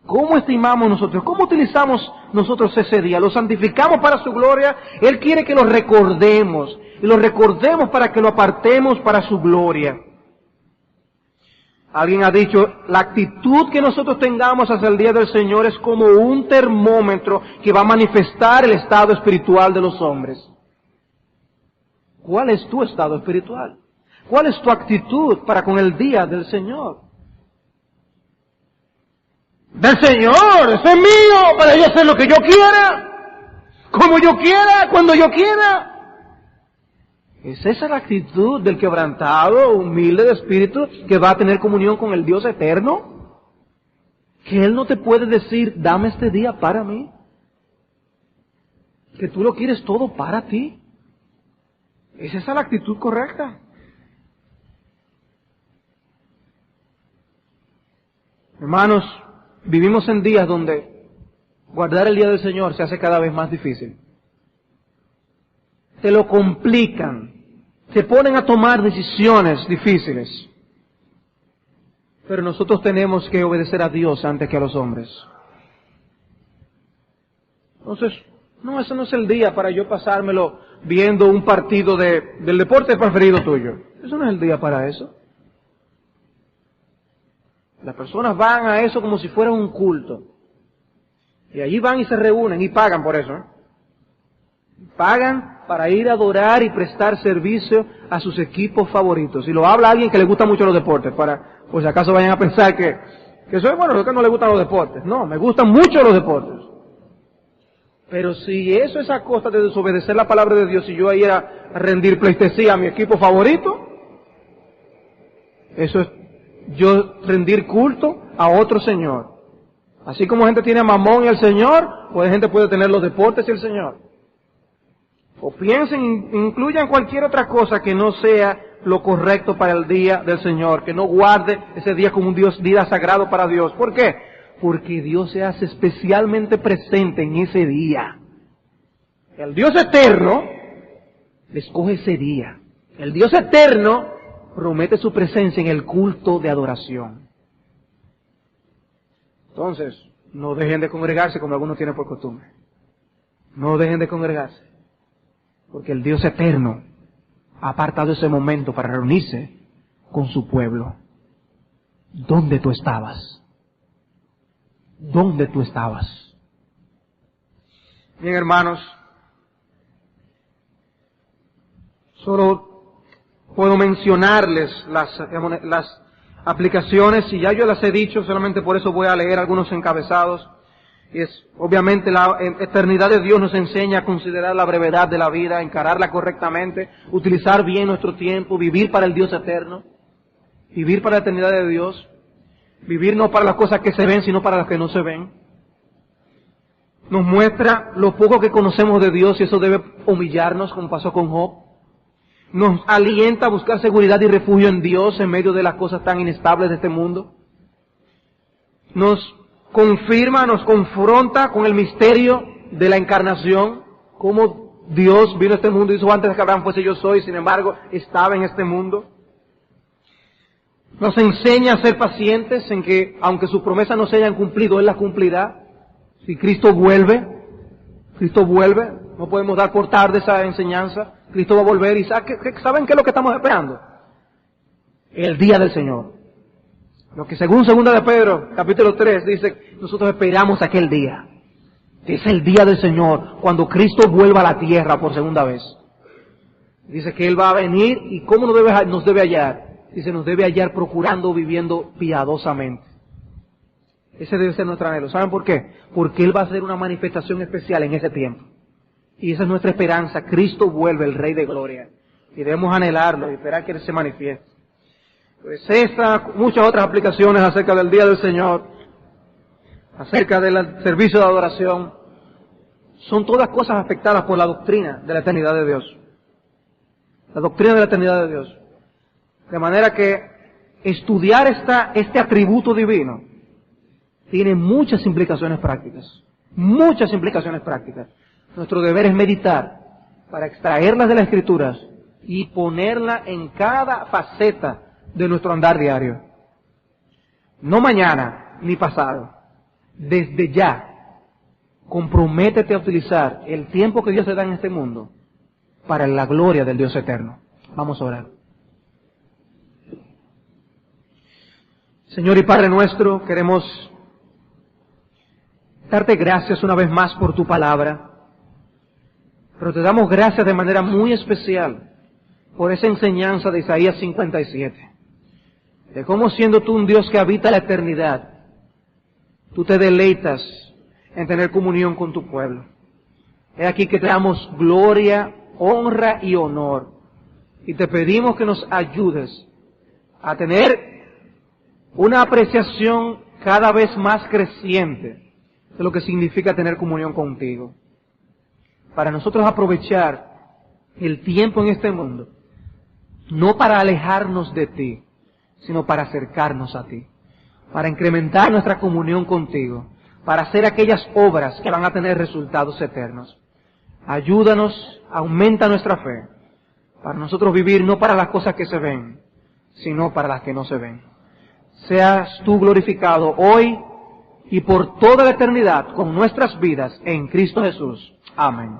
¿Cómo estimamos nosotros? ¿Cómo utilizamos nosotros ese día? ¿Lo santificamos para su gloria? Él quiere que lo recordemos. Y lo recordemos para que lo apartemos para su gloria. Alguien ha dicho, la actitud que nosotros tengamos hacia el día del Señor es como un termómetro que va a manifestar el estado espiritual de los hombres. ¿Cuál es tu estado espiritual? ¿Cuál es tu actitud para con el día del Señor? Del Señor, ese es mío, para yo hacer lo que yo quiera, como yo quiera, cuando yo quiera. ¿Es esa la actitud del quebrantado, humilde de espíritu, que va a tener comunión con el Dios eterno? Que Él no te puede decir, dame este día para mí. Que tú lo quieres todo para ti. ¿Es esa la actitud correcta? Hermanos, vivimos en días donde guardar el día del Señor se hace cada vez más difícil. Se lo complican, se ponen a tomar decisiones difíciles. Pero nosotros tenemos que obedecer a Dios antes que a los hombres. Entonces, no, ese no es el día para yo pasármelo viendo un partido del deporte preferido tuyo. Eso no es el día para eso. Las personas van a eso como si fuera un culto. Y allí van y se reúnen y pagan por eso. Pagan para ir a adorar y prestar servicio a sus equipos favoritos. Y lo habla alguien que le gusta mucho los deportes, para, por si acaso vayan a pensar que soy bueno, que no le gustan los deportes. No, me gustan mucho los deportes. Pero si eso es a costa de desobedecer la palabra de Dios y yo ir a rendir pleitesía a mi equipo favorito, eso es yo rendir culto a otro Señor. Así como gente tiene a Mamón y al Señor, pues gente puede tener los deportes y el Señor. O piensen, incluyan cualquier otra cosa que no sea lo correcto para el día del Señor, que no guarde ese día como un día sagrado para Dios. ¿Por qué? Porque Dios se hace especialmente presente en ese día. El Dios eterno escoge ese día. El Dios eterno promete su presencia en el culto de adoración. Entonces, no dejen de congregarse como algunos tienen por costumbre. No dejen de congregarse. Porque el Dios eterno ha apartado ese momento para reunirse con su pueblo. ¿Dónde tú estabas? ¿Dónde tú estabas? Bien, hermanos, solo puedo mencionarles las aplicaciones, y ya yo las he dicho, solamente por eso voy a leer algunos encabezados. Y es, obviamente, la eternidad de Dios nos enseña a considerar la brevedad de la vida, encararla correctamente, utilizar bien nuestro tiempo, vivir para el Dios eterno, vivir para la eternidad de Dios, vivir no para las cosas que se ven, sino para las que no se ven. Nos muestra lo poco que conocemos de Dios, y eso debe humillarnos, como pasó con Job. Nos alienta a buscar seguridad y refugio en Dios en medio de las cosas tan inestables de este mundo. Nos confirma, nos confronta con el misterio de la encarnación, cómo Dios vino a este mundo y dijo: antes de que Abraham fuese yo soy, sin embargo estaba en este mundo. Nos enseña a ser pacientes en que, aunque sus promesas no se hayan cumplido, Él las cumplirá. Si Cristo vuelve, no podemos dar por tarde esa enseñanza. Cristo va a volver, y ¿saben qué es lo que estamos esperando? El día del Señor. Lo que según 2 de Pedro, capítulo 3, dice, nosotros esperamos aquel día. Es el día del Señor, cuando Cristo vuelva a la tierra por segunda vez. Dice que Él va a venir, y ¿cómo nos debe hallar? Dice, nos debe hallar procurando, viviendo piadosamente. Ese debe ser nuestro anhelo. ¿Saben por qué? Porque Él va a hacer una manifestación especial en ese tiempo. Y esa es nuestra esperanza. Cristo vuelve, el Rey de Gloria. Y debemos anhelarlo y esperar que Él se manifieste. Pues muchas otras aplicaciones acerca del día del Señor, acerca del servicio de adoración, son todas cosas afectadas por la doctrina de la eternidad de Dios. La doctrina de la eternidad de Dios. De manera que estudiar este atributo divino tiene muchas implicaciones prácticas. Muchas implicaciones prácticas. Nuestro deber es meditar para extraerlas de las Escrituras y ponerla en cada faceta de nuestro andar diario. No mañana ni pasado. Desde ya, comprométete a utilizar el tiempo que Dios te da en este mundo para la gloria del Dios eterno. Vamos a orar. Señor y Padre nuestro, queremos darte gracias una vez más por tu palabra, pero te damos gracias de manera muy especial por esa enseñanza de Isaías 57. De cómo, siendo tú un Dios que habita la eternidad, tú te deleitas en tener comunión con tu pueblo. He aquí que te damos gloria, honra y honor. Y te pedimos que nos ayudes a tener una apreciación cada vez más creciente de lo que significa tener comunión contigo. Para nosotros aprovechar el tiempo en este mundo, no para alejarnos de ti, sino para acercarnos a ti, para incrementar nuestra comunión contigo, para hacer aquellas obras que van a tener resultados eternos. Ayúdanos, aumenta nuestra fe, para nosotros vivir no para las cosas que se ven, sino para las que no se ven. Seas tú glorificado hoy y por toda la eternidad con nuestras vidas en Cristo Jesús. Amén.